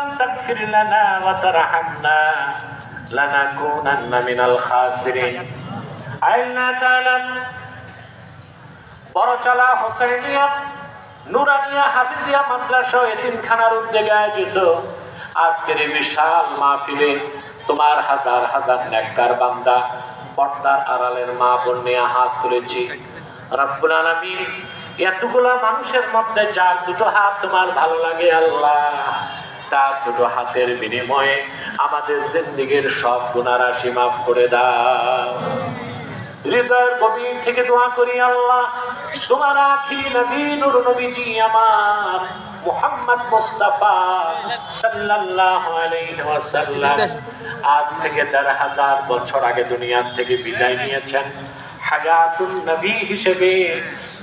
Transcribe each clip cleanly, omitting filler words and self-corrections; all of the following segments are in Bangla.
লাম তাগফির লানা ওয়া তারহামনা লানাকুনান্না মিনাল খাসিরিন। আল্লাহ তাআলা বড়চালা হোসেনিয়া নুরানিয়া হাফিজিয়া মাদ্রাসা এতিমখানার উদ্যোগে আয়োজিত আজকের এই বিশাল মাহফিলে তোমার হাজার হাজার নেককার বান্দা পর্দার আড়ালের মা বোন নিয়ে হাত তুলেছি। রব্বুল আলামিন, এতগুলা মানুষের মধ্যে যার দুটো হাত তোমার ভালো লাগে আল্লাহ, তার দুটো হাতের বিনিময়ে আমাদের জিন্দেগীর সব গুনাহ রাশি মাফ করে দাও। হৃদয়ের গভীর থেকে দোয়া করি আল্লাহ, তোমার আখিরি নবী নূর নবীজি আমার মুহাম্মদ মুস্তাফা সাল্লাল্লাহু আলাইহি ওয়াসাল্লাম আজ থেকে ১৩,০০০ বছর আগে দুনিয়া থেকে বিদায় নিয়েছেন। হায়াতুন নবী হিসেবে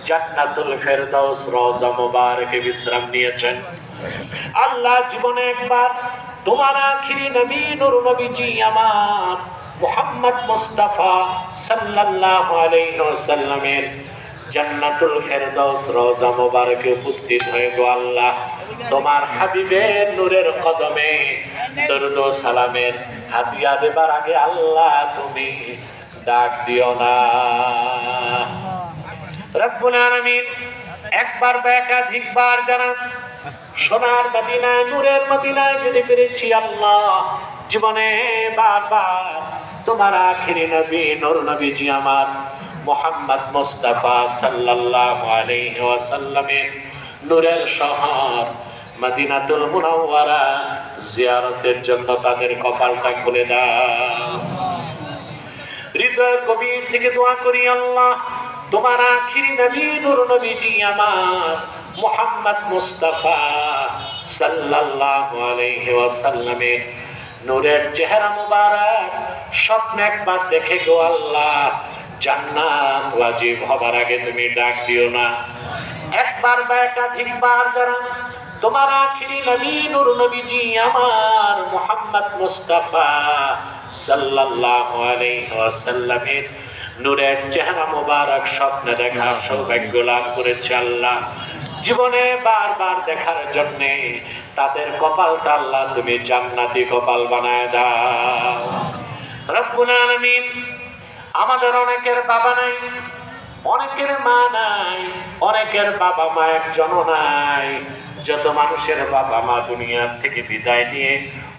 জান্নাতুল ফেরদাউস রওজা মুবারকে বিশ্রাম নিয়েছেন। আল্লাহ জীবনে একবার তোমার আখিরি নবী নূর নবীজি আমার মুহাম্মদ মুস্তাফা সাল্লাল্লাহু আলাইহি ওয়াসাল্লামের জান্নাতুল ফেরদাউস রওজা মুবারকে উপস্থিত হয়ে গো আল্লাহ, তোমার হাবিবের নূরের কদমে দরুদ ও সালামের হাদিয়া দেবার আগে আল্লাহ তুমি ডাক দিও না। রব্বুল আলামিন, একবার বা একাধিকবার যারা সোনার মদিনায় নূরের মদিনায় যেতে পেরেছি আল্লাহ, জীবনে বারবার তোমার আখিরি নবী নূর নবীজি আমার মুহাম্মদ মুস্তাফা সাল্লাল্লাহু আলাইহি ওয়াসাল্লামের নূরের শহর মদিনাতুল মুনাওয়ারা জিয়ারতের জন্য তাদের কপালটা খুলে দাও। হৃদয়ের গভীর থেকে দোয়া করি আল্লাহ, তোমার আখিরি নবী নূর নবীজি আমার মুহাম্মদ মুস্তাফা সাল্লাল্লাহু আলাইহি ওয়াসাল্লামের নূরের চেহারা মুবারক স্বপ্নে একবার দেখে গো আল্লাহ, জান্নাত ওয়াজিব হবার আগে তুমি ডাক দিও না। একবার বা একাধিকবার যারা তোমার আখিরি নবী নূর নবীজি আমার মুহাম্মদ মুস্তাফা সাল্লাল্লাহু আলাইহি ওয়াসাল্লামের নূরের চেহারা মুবারক স্বপ্নে দেখার সৌভাগ্য লাভ করেছে আল্লাহ, জীবনে বারবার দেখার জন্য তাদের কপালটা আল্লাহ তুমি জান্নাতি কপাল বানায় দাও। রব্বুল আলামিন, আমাদের অনেকের বাবা নাই, অনেকের মা নাই, অনেকের বাবা মা একজনও নাই। যত মানুষের বাবা মা দুনিয়া থেকে বিদায় নিয়ে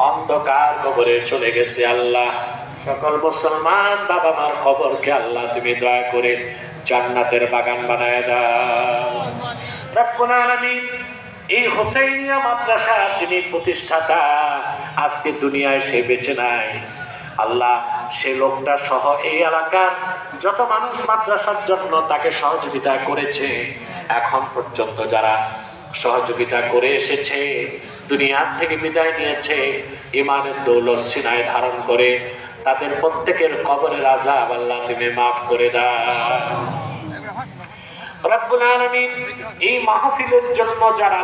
অন্ধকার কবরে চলে গেছে আল্লাহ, সকল মুসলমান বাবা মার কবরকে আল্লাহ তুমি দয়া করে জান্নাতের বাগান বানায় দাও। রব্বুল আলামিন, এই হোসেইনিয়া মাদ্রাসার যিনি প্রতিষ্ঠাতা আজকে দুনিয়ায় সে বেঁচে নাই আল্লাহ, সে লোকটা সহ এই এলাকার যত মানুষ মাদ্রাসার জন্য তাকে সহযোগিতা করেছে, এখন পর্যন্ত যারা সহযোগিতা করে এসেছে, দুনিয়ার থেকে বিদায় নিয়েছে, ইমানের দৌলত সিনায় ধারণ করে তাদের প্রত্যেকের কবরের আযাব আল্লাহ তুমি মাফ করে দাও। রব্বুল আলামিন, এই মাহফিলের জন্য যারা